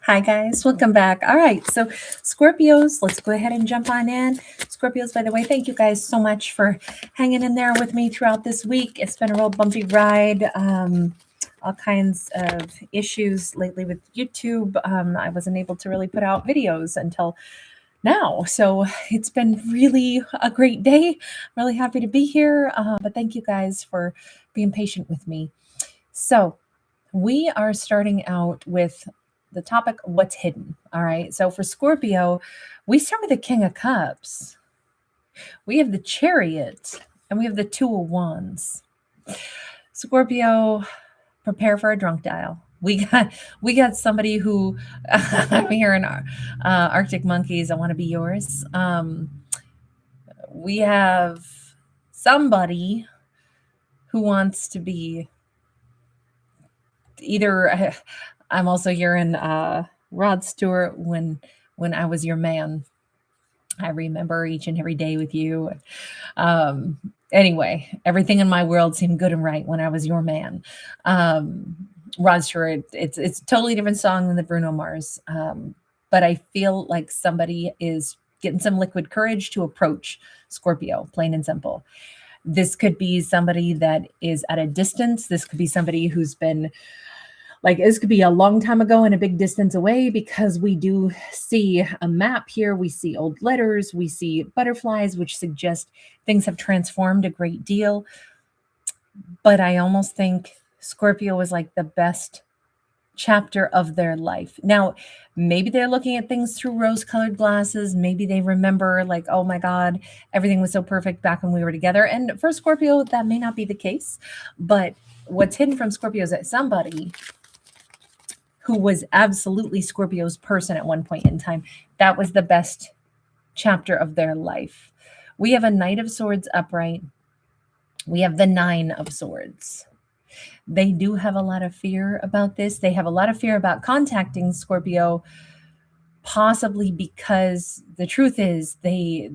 Hi, guys. Welcome back. All right. So, Scorpios, let's go ahead and jump on in. Scorpios, by the way, thank you guys so much for hanging in there with me throughout this week. It's been a real bumpy ride. All kinds of issues lately with YouTube. I wasn't able to really put out videos until now. So, it's been really a great day. Really happy to be here. But thank you guys for being patient with me. So, we are starting out with the topic what's hidden. All right. So for Scorpio, we start with the King of Cups. We have the Chariot and we have the Two of Wands. Scorpio, prepare for a drunk dial. We got somebody who I'm hearing Arctic Monkeys. I want to be yours. We have somebody who wants to be either. I'm also hearing Rod Stewart when I was your man. I remember each and every day with you. Anyway, everything in my world seemed good and right when I was your man. Rod Stewart, it's a totally different song than the Bruno Mars. But I feel like somebody is getting some liquid courage to approach Scorpio, plain and simple. This could be somebody that is at a distance. This could be somebody who's been like this could be a long time ago and a big distance away because we do see a map here. We see old letters. We see butterflies, which suggest things have transformed a great deal. But I almost think Scorpio is like the best chapter of their life. Now, maybe they're looking at things through rose-colored glasses. Maybe they remember like, oh my God, everything was so perfect back when we were together. And for Scorpio, that may not be the case. But what's hidden from Scorpio is that somebody who was absolutely Scorpio's person at one point in time, that was the best chapter of their life. We have a Knight of Swords upright. We have the Nine of Swords. They do have a lot of fear about this. They have a lot of fear about contacting Scorpio, possibly because the truth is they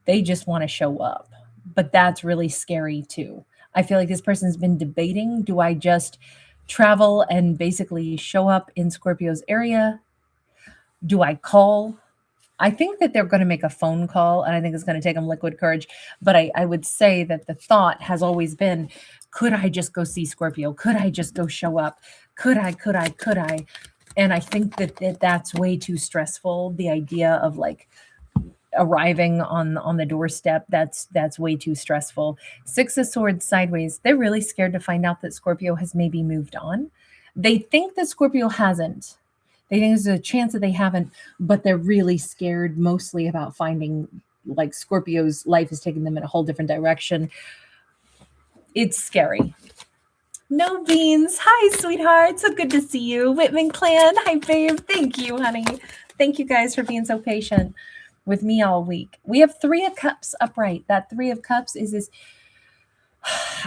just want to show up. But that's really scary too. I feel like this person's been debating, do I just travel and basically show up in Scorpio's area? Do I call? I think that they're going to make a phone call, and I think it's going to take them liquid courage. But I would say that the thought has always been, could I just go see Scorpio? Could I just go show up? Could I? And I think that that's way too stressful. The idea of like arriving on the doorstep, that's way too stressful. Six of Swords sideways, they're really scared to find out that Scorpio has maybe moved on. They think that Scorpio hasn't. They think there's a chance that they haven't, but they're really scared mostly about finding like Scorpio's life is taking them in a whole different direction. It's scary. No beans. Hi, sweetheart. So good to see you. Whitman clan. Hi, babe. Thank you, honey. Thank you guys for being so patient with me all week. We have Three of Cups upright. That Three of Cups is this.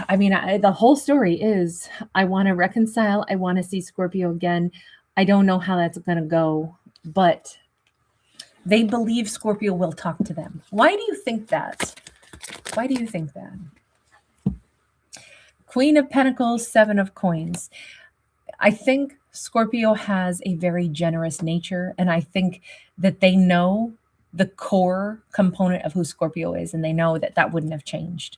I mean, the whole story is I want to reconcile. I want to see Scorpio again. I don't know how that's going to go, but they believe Scorpio will talk to them. Why do you think that? Why do you think that? Queen of Pentacles, Seven of Coins. I think Scorpio has a very generous nature, and I think that they know the core component of who Scorpio is, and they know that that wouldn't have changed.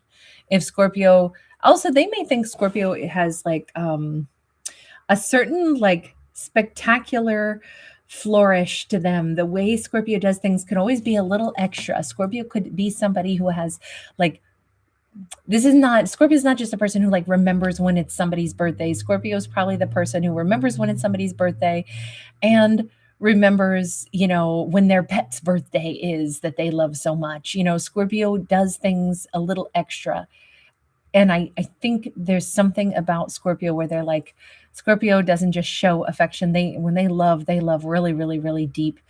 If Scorpio, also they may think Scorpio has like a certain like spectacular flourish to them. The way Scorpio does things could always be a little extra. Scorpio could be somebody who has like, Scorpio's not just a person who like remembers when it's somebody's birthday. Scorpio's probably the person who remembers when it's somebody's birthday and remembers, when their pet's birthday is that they love so much. Scorpio does things a little extra. And I think there's something about Scorpio where they're like, Scorpio doesn't just show affection. When they love really, really, really deep.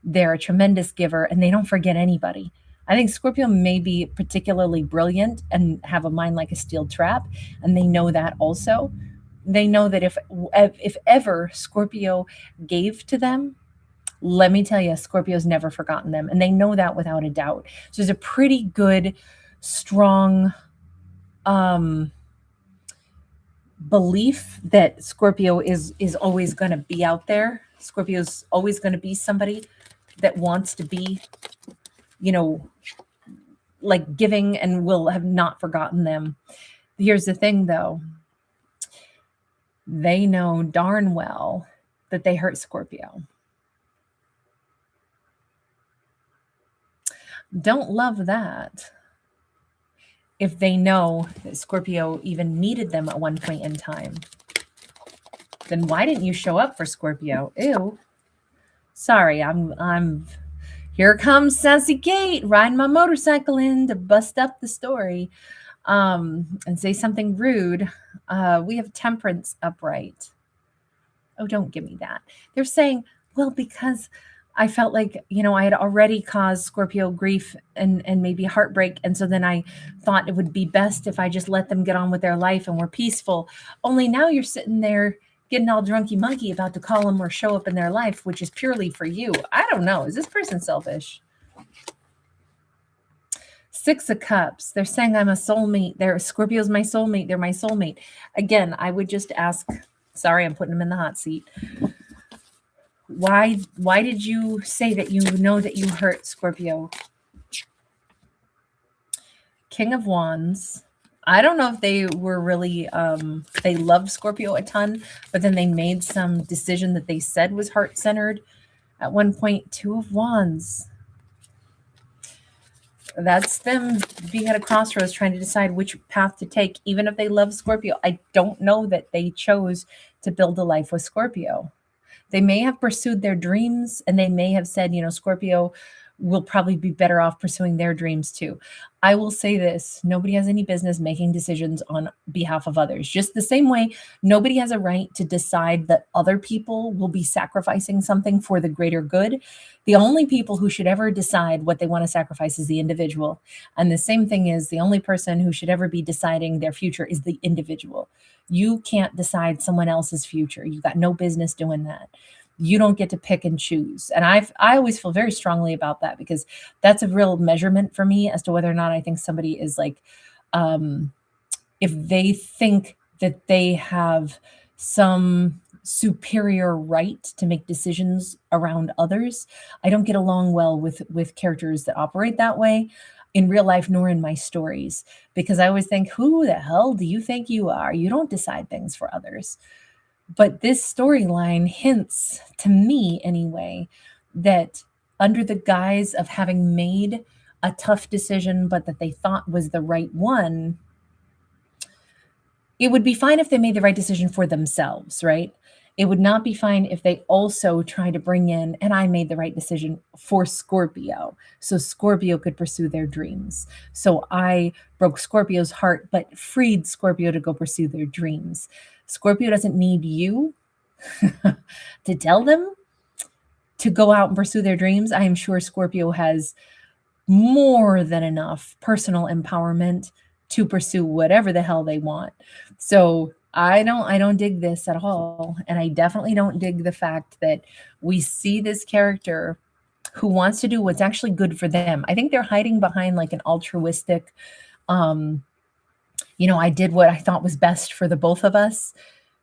They're a tremendous giver and they don't forget anybody. I think Scorpio may be particularly brilliant and have a mind like a steel trap. And they know that also. They know that if ever Scorpio gave to them, let me tell you, Scorpio's never forgotten them. And they know that without a doubt. So there's a pretty good, strong belief that Scorpio is always going to be out there. Scorpio's always going to be somebody that wants to be, you know, like giving and will have not forgotten them. Here's the thing though. They know darn well that they hurt Scorpio. Don't love that. If they know that Scorpio even needed them at one point in time, then why didn't you show up for Scorpio? Ew. Sorry, I'm here comes Sassy Kate riding my motorcycle in to bust up the story and say something rude. We have Temperance upright. Oh, don't give me that. They're saying, well, because I felt like, you know, I had already caused Scorpio grief and maybe heartbreak. And so then I thought it would be best if I just let them get on with their life and we're peaceful. Only now you're sitting there getting all drunky monkey about to call them or show up in their life, which is purely for you. I don't know. Is this person selfish? Six of Cups. They're saying I'm a soulmate. Scorpio's my soulmate. They're my soulmate. Again, I would just ask, sorry, I'm putting them in the hot seat. Why did you say that you know that you hurt Scorpio? King of Wands. I don't know if they were really, they loved Scorpio a ton, but then they made some decision that they said was heart-centered at one point. Two of Wands. That's them being at a crossroads trying to decide which path to take. Even if they love Scorpio, I don't know that they chose to build a life with Scorpio. They may have pursued their dreams and they may have said, you know, Scorpio will probably be better off pursuing their dreams too. I will say this, nobody has any business making decisions on behalf of others. Just the same way, nobody has a right to decide that other people will be sacrificing something for the greater good. The only people who should ever decide what they want to sacrifice is the individual. And the same thing is the only person who should ever be deciding their future is the individual. You can't decide someone else's future. You got no business doing that. You don't get to pick and choose. And I always feel very strongly about that because that's a real measurement for me as to whether or not I think somebody is like, if they think that they have some superior right to make decisions around others. I don't get along well with characters that operate that way in real life nor in my stories, because I always think, who the hell do you think you are? You don't decide things for others. But this storyline hints to me anyway that under the guise of having made a tough decision, but that they thought was the right one, it would be fine if they made the right decision for themselves, right? It would not be fine if they also tried to bring in, and I made the right decision for Scorpio, so Scorpio could pursue their dreams. So I broke Scorpio's heart, but freed Scorpio to go pursue their dreams. Scorpio doesn't need you to tell them to go out and pursue their dreams. I am sure Scorpio has more than enough personal empowerment to pursue whatever the hell they want. So I don't dig this at all. And I definitely don't dig the fact that we see this character who wants to do what's actually good for them. I think they're hiding behind like an altruistic, I did what I thought was best for the both of us,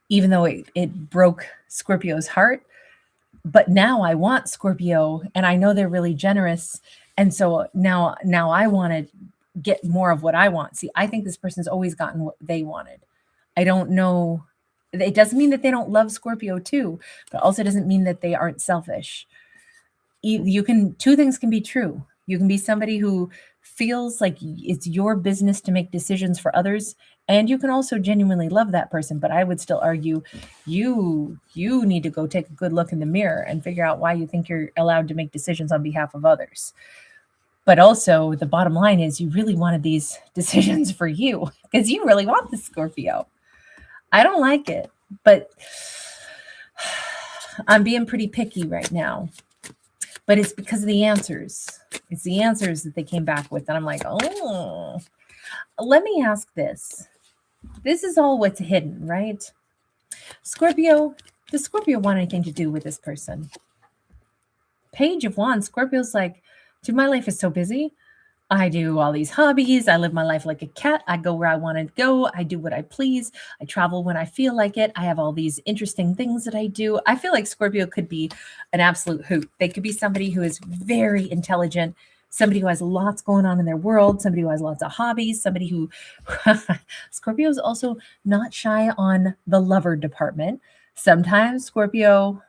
even though it broke Scorpio's heart. But now I want Scorpio and I know they're really generous. And so now I want to get more of what I want. See, I think this person's always gotten what they wanted. I don't know. It doesn't mean that they don't love Scorpio too, but also doesn't mean that they aren't selfish. Two things can be true. You can be somebody who feels like it's your business to make decisions for others, and you can also genuinely love that person. But I would still argue you need to go take a good look in the mirror and figure out why you think you're allowed to make decisions on behalf of others. But also the bottom line is you really wanted these decisions for you because you really want the Scorpio. I don't like it, but I'm being pretty picky right now. But it's because of the answers. It's the answers that they came back with. And I'm like, oh, let me ask this. This is all what's hidden, right? Scorpio, does Scorpio want anything to do with this person? Page of Wands, Scorpio's like, dude, my life is so busy. I do all these hobbies. I live my life like a cat. I go where I want to go. I do what I please. I travel when I feel like it. I have all these interesting things that I do. I feel like Scorpio could be an absolute hoot. They could be somebody who is very intelligent, somebody who has lots going on in their world, somebody who has lots of hobbies, somebody who Scorpio is also not shy on the lover department. Sometimes Scorpio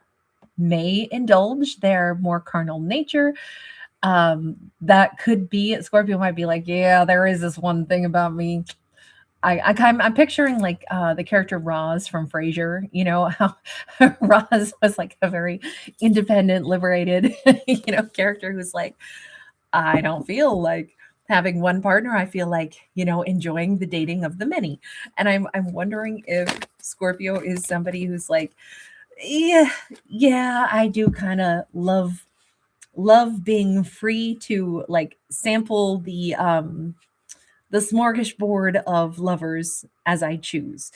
may indulge their more carnal nature. That could be Scorpio might be like, yeah, there is this one thing about me. I'm picturing like the character Roz from Frasier, you know, how Roz was like a very independent, liberated, character who's like, I don't feel like having one partner. I feel like, enjoying the dating of the many. And I'm wondering if Scorpio is somebody who's like, yeah, I do kind of love being free to like sample the smorgasbord of lovers as I choose.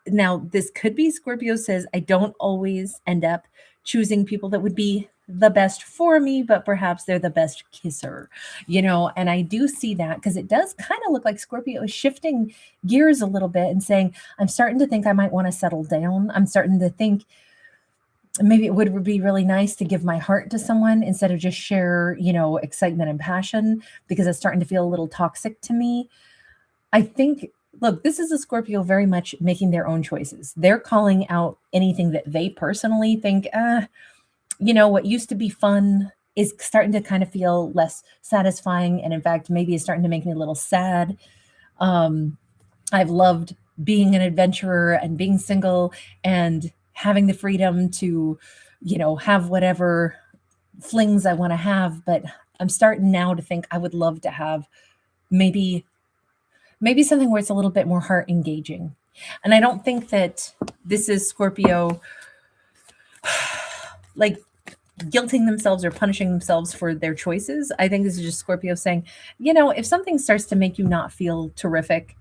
Now, this could be Scorpio says I don't always end up choosing people that would be the best for me, but perhaps they're the best kisser, and I do see that because it does kind of look like Scorpio is shifting gears a little bit and saying, I'm starting to think I might want to settle down. I'm starting to think maybe it would be really nice to give my heart to someone instead of just share, excitement and passion because it's starting to feel a little toxic to me. I think, look, this is a Scorpio very much making their own choices. They're calling out anything that they personally think, what used to be fun is starting to kind of feel less satisfying. And in fact, maybe it's starting to make me a little sad. I've loved being an adventurer and being single and having the freedom to, have whatever flings I want to have. But I'm starting now to think I would love to have maybe something where it's a little bit more heart engaging. And I don't think that this is Scorpio like guilting themselves or punishing themselves for their choices. I think this is just Scorpio saying, if something starts to make you not feel terrific,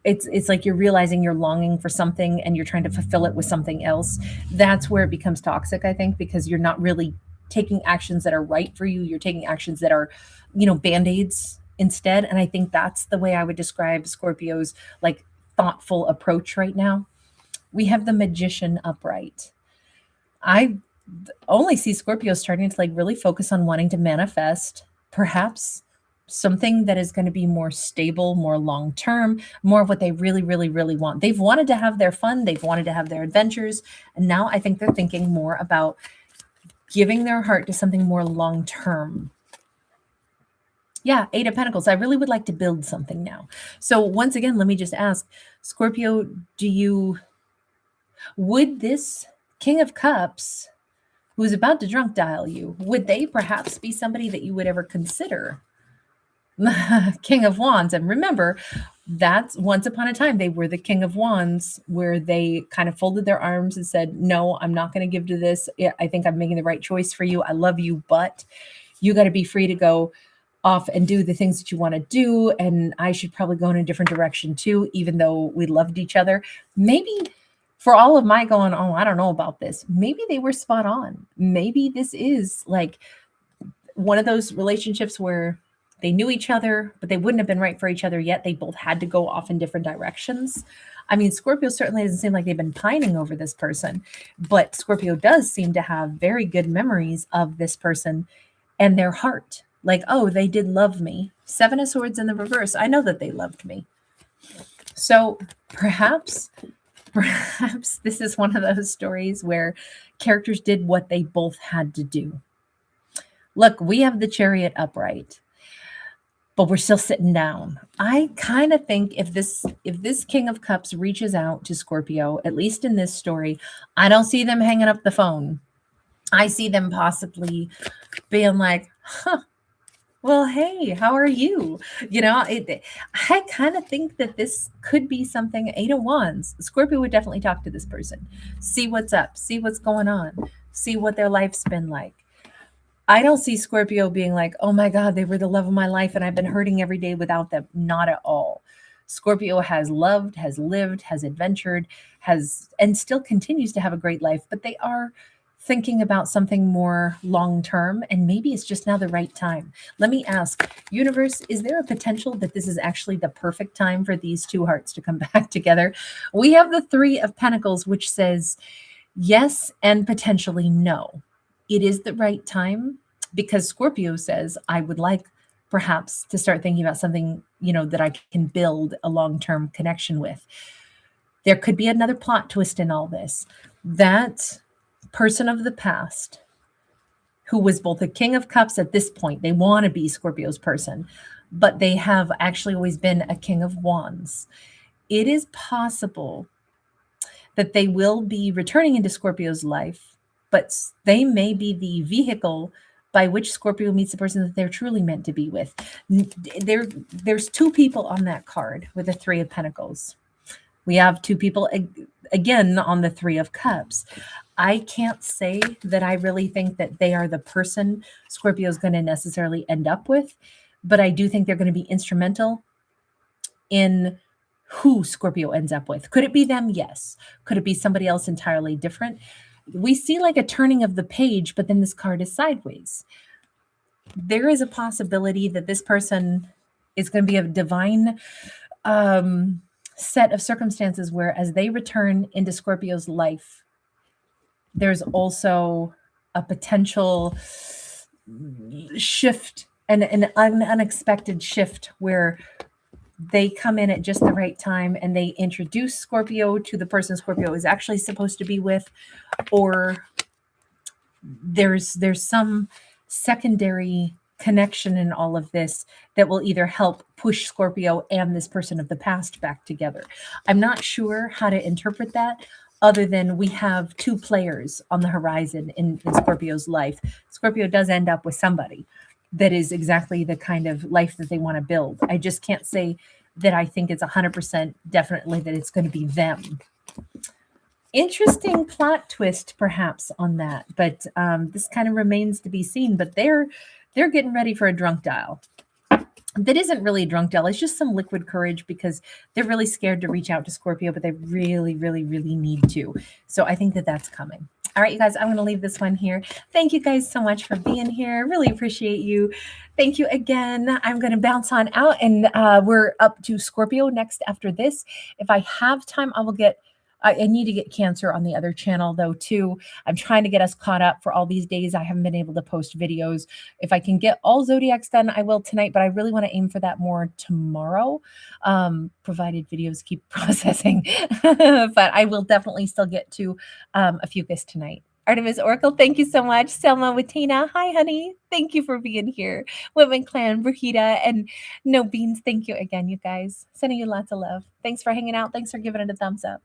it's like you're realizing you're longing for something and you're trying to fulfill it with something else. That's where it becomes toxic, I think, because you're not really taking actions that are right for you. You're taking actions that are, band-aids instead. And I think that's the way I would describe Scorpio's like thoughtful approach right now. We have the Magician upright. I only see Scorpio starting to like really focus on wanting to manifest perhaps something that is going to be more stable, more long term, more of what they really, really, really want. They've wanted to have their fun, they've wanted to have their adventures, and now I think they're thinking more about giving their heart to something more long term. Yeah, Eight of Pentacles. I really would like to build something now. So once again, let me just ask, Scorpio, would this King of Cups, who's about to drunk dial you, would they perhaps be somebody that you would ever consider? King of Wands. And remember, that's once upon a time, they were the King of Wands, where they kind of folded their arms and said, no, I'm not going to give to this. I think I'm making the right choice for you. I love you, but you got to be free to go off and do the things that you want to do. And I should probably go in a different direction too, even though we loved each other. Maybe for all of my going, oh, I don't know about this. Maybe they were spot on. Maybe this is like one of those relationships where they knew each other, but they wouldn't have been right for each other yet. They both had to go off in different directions. I mean, Scorpio certainly doesn't seem like they've been pining over this person, but Scorpio does seem to have very good memories of this person and their heart. Like, oh, they did love me. Seven of Swords in the reverse. I know that they loved me. So perhaps this is one of those stories where characters did what they both had to do. Look, we have the Chariot upright, but we're still sitting down. I kind of think if this King of Cups reaches out to Scorpio, at least in this story, I don't see them hanging up the phone. I see them possibly being like, well, hey, how are you? I kind of think that this could be something. Eight of Wands. Scorpio would definitely talk to this person, see what's up, see what's going on, see what their life's been like. I don't see Scorpio being like, oh my God, they were the love of my life and I've been hurting every day without them. Not at all. Scorpio has loved, has lived, has adventured, and still continues to have a great life, but they are thinking about something more long term, and maybe it's just now the right time. Let me ask, universe, is there a potential that this is actually the perfect time for these two hearts to come back together? We have the Three of Pentacles, which says yes and potentially no. It is the right time because Scorpio says, I would like perhaps to start thinking about something, that I can build a long-term connection with. There could be another plot twist in all this. That person of the past who was both a King of Cups at this point, they want to be Scorpio's person, but they have actually always been a King of Wands. It is possible that they will be returning into Scorpio's life, but they may be the vehicle by which Scorpio meets the person that they're truly meant to be with. There's two people on that card with the Three of Pentacles. We have two people again on the Three of Cups. I can't say that I really think that they are the person Scorpio is going to necessarily end up with, but I do think they're going to be instrumental in who Scorpio ends up with. Could it be them? Yes. Could it be somebody else entirely different? We see like a turning of the page, but then this card is sideways. There is a possibility that this person is going to be a divine set of circumstances where as they return into Scorpio's life, there's also a potential shift, an unexpected shift where they come in at just the right time and they introduce Scorpio to the person Scorpio is actually supposed to be with, or there's some secondary connection in all of this that will either help push Scorpio and this person of the past back together. I'm not sure how to interpret that other than we have two players on the horizon in Scorpio's life. Scorpio does end up with somebody that is exactly the kind of life that they want to build. I just can't say that I think it's 100% definitely that it's going to be them. Interesting plot twist perhaps on that, but this kind of remains to be seen. But they're getting ready for a drunk dial. That isn't really a drunk dial. It's just some liquid courage because they're really scared to reach out to Scorpio, but they really, really, really need to. So I think that that's coming. All right, you guys, I'm going to leave this one here. Thank you guys so much for being here. Really appreciate you. Thank you again. I'm going to bounce on out, and we're up to Scorpio next after this. If I have time, I will get I need to get Cancer on the other channel though too. I'm trying to get us caught up for all these days. I haven't been able to post videos. If I can get all zodiacs done, I will tonight, but I really want to aim for that more tomorrow, provided videos keep processing. But I will definitely still get to Ophiuchus tonight. Artemis Oracle, thank you so much. Selma with Tina, hi honey. Thank you for being here. Women Clan, Brahita, and No Beans, thank you again, you guys. Sending you lots of love. Thanks for hanging out. Thanks for giving it a thumbs up.